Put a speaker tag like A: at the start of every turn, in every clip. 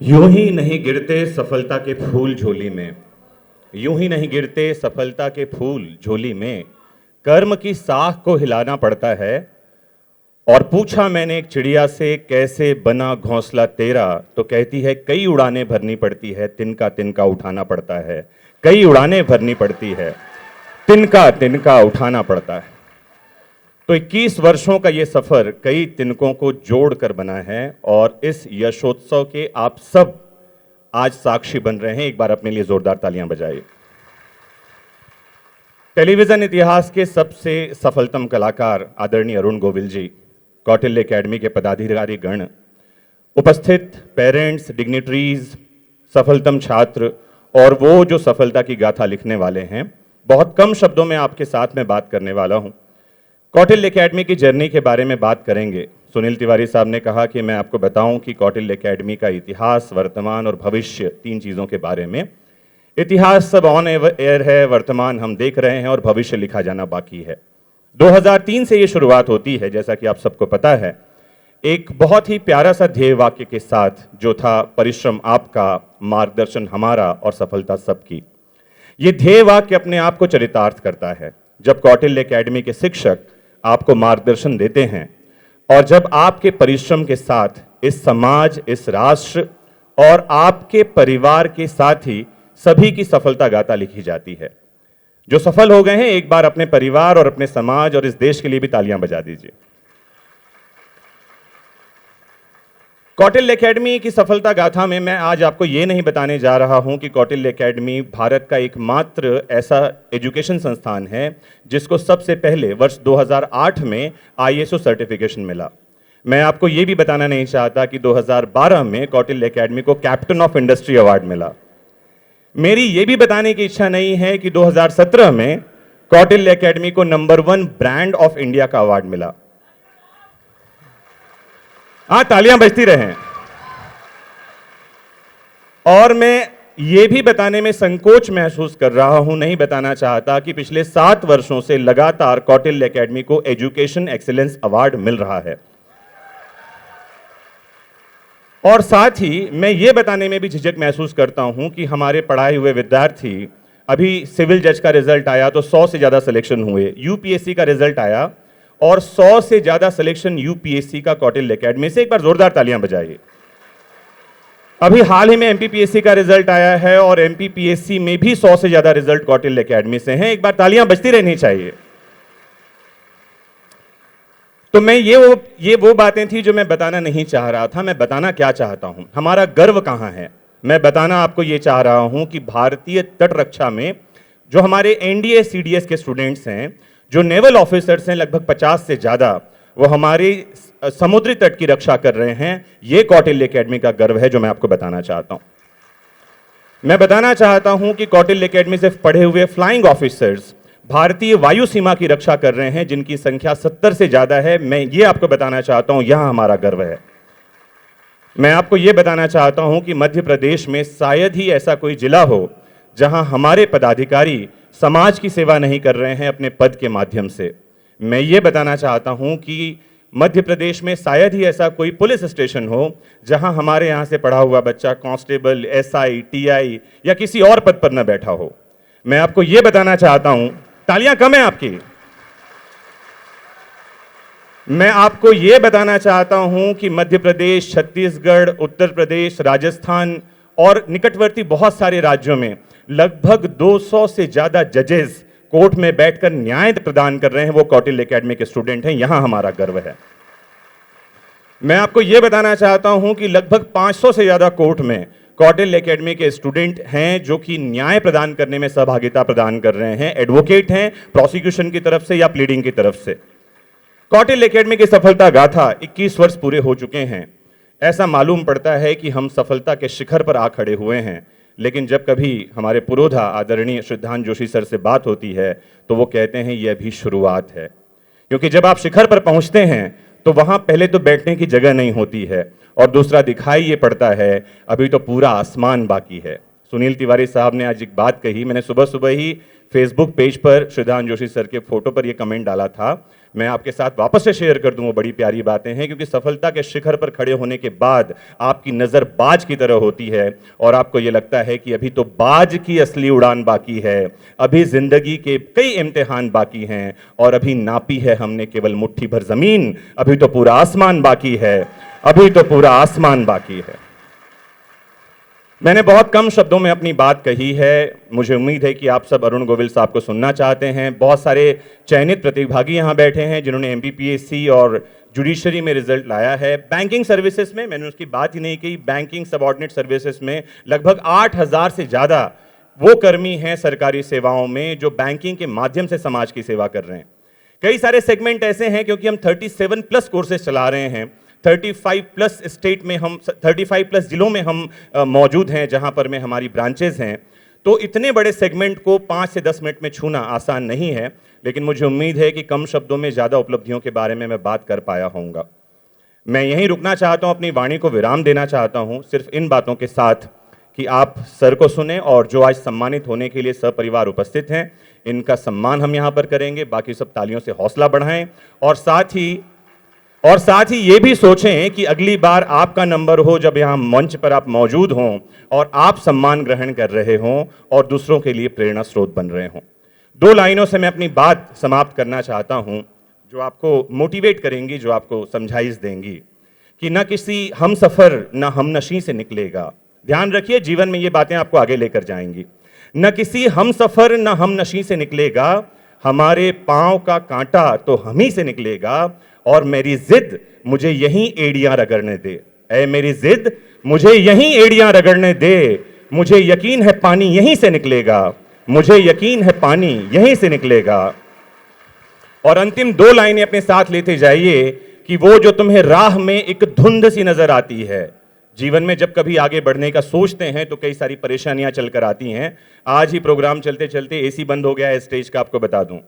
A: यूं ही नहीं गिरते सफलता के फूल झोली में। यूं ही नहीं गिरते सफलता के फूल झोली में। कर्म की साख को हिलाना पड़ता है। और पूछा मैंने एक चिड़िया से, कैसे बना घोंसला तेरा? तो कहती है, कई उड़ानें भरनी पड़ती है, तिनका तिनका उठाना पड़ता है। कई उड़ानें भरनी पड़ती है, तिनका तिनका उठाना पड़ता है। तो 21 वर्षों का ये सफर कई तिनकों को जोड़कर बना है और इस यशोत्सव के आप सब आज साक्षी बन रहे हैं। एक बार अपने लिए जोरदार तालियां बजाइए। टेलीविजन इतिहास के सबसे सफलतम कलाकार आदरणीय अरुण गोविल जी, कौटिल्य एकेडमी के पदाधिकारी गण, उपस्थित पेरेंट्स, डिग्निटरीज, सफलतम छात्र और वो जो सफलता की गाथा लिखने वाले हैं, बहुत कम शब्दों में आपके साथ में बात करने वाला हूं। कौटिल्य एकेडमी की जर्नी के बारे में बात करेंगे। सुनील तिवारी साहब ने कहा कि मैं आपको बताऊं कि कौटिल्य एकेडमी का इतिहास, वर्तमान और भविष्य, 3 चीज़ों के बारे में। इतिहास सब ऑन एयर है, वर्तमान हम देख रहे हैं और भविष्य लिखा जाना बाकी है। 2003 से ये शुरुआत होती है, जैसा कि आप सबको पता है, एक बहुत ही प्यारा सा ध्येय वाक्य के साथ, जो था परिश्रम आपका, मार्गदर्शन हमारा और सफलता सबकी। ये ध्येय वाक्य अपने आप को चरितार्थ करता है। जब कौटिल्य एकेडमी के शिक्षक आपको मार्गदर्शन देते हैं और जब आपके परिश्रम के साथ इस समाज, इस राष्ट्र और आपके परिवार के साथ ही सभी की सफलता गाथा लिखी जाती है। जो सफल हो गए हैं, एक बार अपने परिवार और अपने समाज और इस देश के लिए भी तालियां बजा दीजिए। कौटिल्य एकेडमी की सफलता गाथा में मैं आज आपको ये नहीं बताने जा रहा हूं कि कौटिल्य एकेडमी भारत का एकमात्र ऐसा एजुकेशन संस्थान है जिसको सबसे पहले वर्ष 2008 में ISO सर्टिफिकेशन मिला। मैं आपको ये भी बताना नहीं चाहता कि 2012 में कौटिल्य एकेडमी को कैप्टन ऑफ इंडस्ट्री अवार्ड मिला। मेरी ये भी बताने की इच्छा नहीं है कि 2017 में कौटिल्य एकेडमी को नंबर 1 ब्रांड ऑफ इंडिया का अवार्ड मिला। तालियां बजती रहें। और मैं ये भी बताने में संकोच महसूस कर रहा हूं, नहीं बताना चाहता कि पिछले 7 वर्षों से लगातार कौटिल्य एकेडमी को एजुकेशन एक्सीलेंस अवार्ड मिल रहा है। और साथ ही मैं ये बताने में भी झिझक महसूस करता हूं कि हमारे पढ़ाए हुए विद्यार्थी, अभी सिविल जज का रिजल्ट आया तो 100 से ज्यादा सिलेक्शन हुए, यूपीएससी का रिजल्ट आया और 100 से ज्यादा सिलेक्शन यूपीएससी का कौटिल्य एकेडमी से। एक बार जोरदार तालियां बजाइए। अभी हाल ही में एमपीपीएससी का रिजल्ट आया है और एमपीपीएससी में भी 100 से ज्यादा रिजल्ट कौटिल्य एकेडमी से हैं। एक बार तालियां बजती रहनी चाहिए। तो मैं ये वो बातें थी जो मैं बताना नहीं चाह रहा था। मैं बताना क्या चाहता हूं, हमारा गर्व कहां है। मैं बताना आपको ये चाह रहा हूं कि भारतीय तट रक्षा में जो हमारे एनडीए सीडीएस के स्टूडेंट्स हैं, जो नेवल ऑफिसर्स हैं, लगभग 50 से ज्यादा, वो हमारी समुद्री तट की रक्षा कर रहे हैं। ये कौटिल्य एकेडमी का गर्व है जो मैं आपको बताना चाहता हूं। मैं बताना चाहता हूं कि कौटिल्य एकेडमी से पढ़े हुए फ्लाइंग ऑफिसर्स भारतीय वायु सीमा की रक्षा कर रहे हैं, जिनकी संख्या 70 से ज्यादा है। मैं ये आपको बताना चाहता हूं, यहां हमारा गर्व है। मैं आपको यह बताना चाहता हूं कि मध्य प्रदेश में शायद ही ऐसा कोई जिला हो जहां हमारे पदाधिकारी समाज की सेवा नहीं कर रहे हैं अपने पद के माध्यम से। मैं ये बताना चाहता हूं कि मध्य प्रदेश में शायद ही ऐसा कोई पुलिस स्टेशन हो जहां हमारे यहां से पढ़ा हुआ बच्चा कांस्टेबल, एसआई, टीआई या किसी और पद पर न बैठा हो। मैं आपको यह बताना चाहता हूं, तालियां कम है आपकी। मैं आपको यह बताना चाहता हूं कि मध्य प्रदेश, छत्तीसगढ़, उत्तर प्रदेश, राजस्थान और निकटवर्ती बहुत सारे राज्यों में लगभग 200 से ज्यादा जजेस कोर्ट में बैठकर न्याय प्रदान कर रहे हैं। वो कौटिल्य एकेडमी के स्टूडेंट हैं। यहां हमारा गर्व है। मैं आपको यह बताना चाहता हूं कि लगभग 500 से ज्यादा कोर्ट में कौटिल्य एकेडमी के स्टूडेंट हैं जो कि न्याय प्रदान करने में सहभागिता प्रदान कर रहे हैं। एडवोकेट हैं, प्रोसिक्यूशन की तरफ से या प्लीडिंग की तरफ से। कौटिल्य एकेडमी की सफलता गाथा 21 वर्ष पूरे हो चुके हैं। ऐसा मालूम पड़ता है कि हम सफलता के शिखर पर आ खड़े हुए हैं, लेकिन जब कभी हमारे पुरोधा आदरणीय श्रद्धांजलि जोशी सर से बात होती है तो वो कहते हैं ये अभी शुरुआत है। क्योंकि जब आप शिखर पर पहुंचते हैं तो वहां पहले तो बैठने की जगह नहीं होती है और दूसरा दिखाई ये पड़ता है अभी तो पूरा आसमान बाकी है। सुनील तिवारी साहब ने आज एक बात कही, मैंने सुबह सुबह ही फेसबुक पेज पर श्रद्धांजलि जोशी सर के फोटो पर ये कमेंट डाला था, मैं आपके साथ वापस से शेयर कर दूं। वो बड़ी प्यारी बातें हैं, क्योंकि सफलता के शिखर पर खड़े होने के बाद आपकी नज़र बाज की तरह होती है और आपको ये लगता है कि अभी तो बाज की असली उड़ान बाकी है, अभी जिंदगी के कई इम्तिहान बाकी हैं और अभी नापी है हमने केवल मुट्ठी भर जमीन, अभी तो पूरा आसमान बाकी है, अभी तो पूरा आसमान बाकी है। मैंने बहुत कम शब्दों में अपनी बात कही है। मुझे उम्मीद है कि आप सब अरुण गोविल साहब को सुनना चाहते हैं। बहुत सारे चयनित प्रतिभागी यहाँ बैठे हैं जिन्होंने MPPSC और जुडिशरी में रिजल्ट लाया है। बैंकिंग सर्विसेज में मैंने उसकी बात ही नहीं की, बैंकिंग सबऑर्डिनेट सर्विसेज में लगभग 8,000 से ज़्यादा वो कर्मी हैं सरकारी सेवाओं में जो बैंकिंग के माध्यम से समाज की सेवा कर रहे हैं। कई सारे सेगमेंट ऐसे हैं, क्योंकि हम 37+ कोर्सेज चला रहे हैं, 35+ स्टेट में हम 35+ जिलों में हम मौजूद हैं जहां पर में हमारी ब्रांचेज हैं। तो इतने बड़े सेगमेंट को 5 से 10 मिनट में छूना आसान नहीं है, लेकिन मुझे उम्मीद है कि कम शब्दों में ज़्यादा उपलब्धियों के बारे में मैं बात कर पाया होऊंगा। मैं यहीं रुकना चाहता हूं, अपनी वाणी को विराम देना चाहता हूं सिर्फ इन बातों के साथ कि आप सर को सुने और जो आज सम्मानित होने के लिए सपरिवार उपस्थित हैं, इनका सम्मान हम यहाँ पर करेंगे। बाकी सब तालियों से हौसला बढ़ाएं और साथ ही ये भी सोचें कि अगली बार आपका नंबर हो जब यहाँ मंच पर आप मौजूद हों और आप सम्मान ग्रहण कर रहे हों और दूसरों के लिए प्रेरणा स्रोत बन रहे हों। 2 लाइनों से मैं अपनी बात समाप्त करना चाहता हूं जो आपको मोटिवेट करेंगी, जो आपको समझाइश देंगी कि न किसी हम सफ़र न हमनशी से निकलेगा। ध्यान रखिए, जीवन में ये बातें आपको आगे लेकर जाएंगी। न किसी हम सफ़र न हमनशी से निकलेगा, हमारे पाँव का कांटा तो हम ही से निकलेगा और मेरी जिद मुझे यहीं एड़ियां रगड़ने दे। ऐ मेरी जिद मुझे यहीं एड़ियां रगड़ने दे, मुझे यकीन है पानी यहीं से निकलेगा, मुझे यकीन है पानी यहीं से निकलेगा। और अंतिम 2 लाइनें अपने साथ लेते जाइए कि वो जो तुम्हें राह में एक धुंध सी नजर आती है। जीवन में जब कभी आगे बढ़ने का सोचते हैं तो कई सारी परेशानियां चलकर आती हैं। आज ही प्रोग्राम चलते चलते AC बंद हो गया है स्टेज का, आपको बता दूं।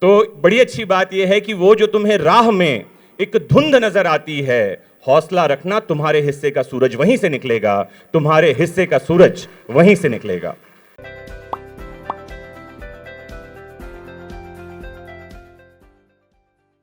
A: तो बड़ी अच्छी बात यह है कि वो जो तुम्हें राह में एक धुंध नजर आती है, हौसला रखना, तुम्हारे हिस्से का सूरज वहीं से निकलेगा, तुम्हारे हिस्से का सूरज वहीं से निकलेगा।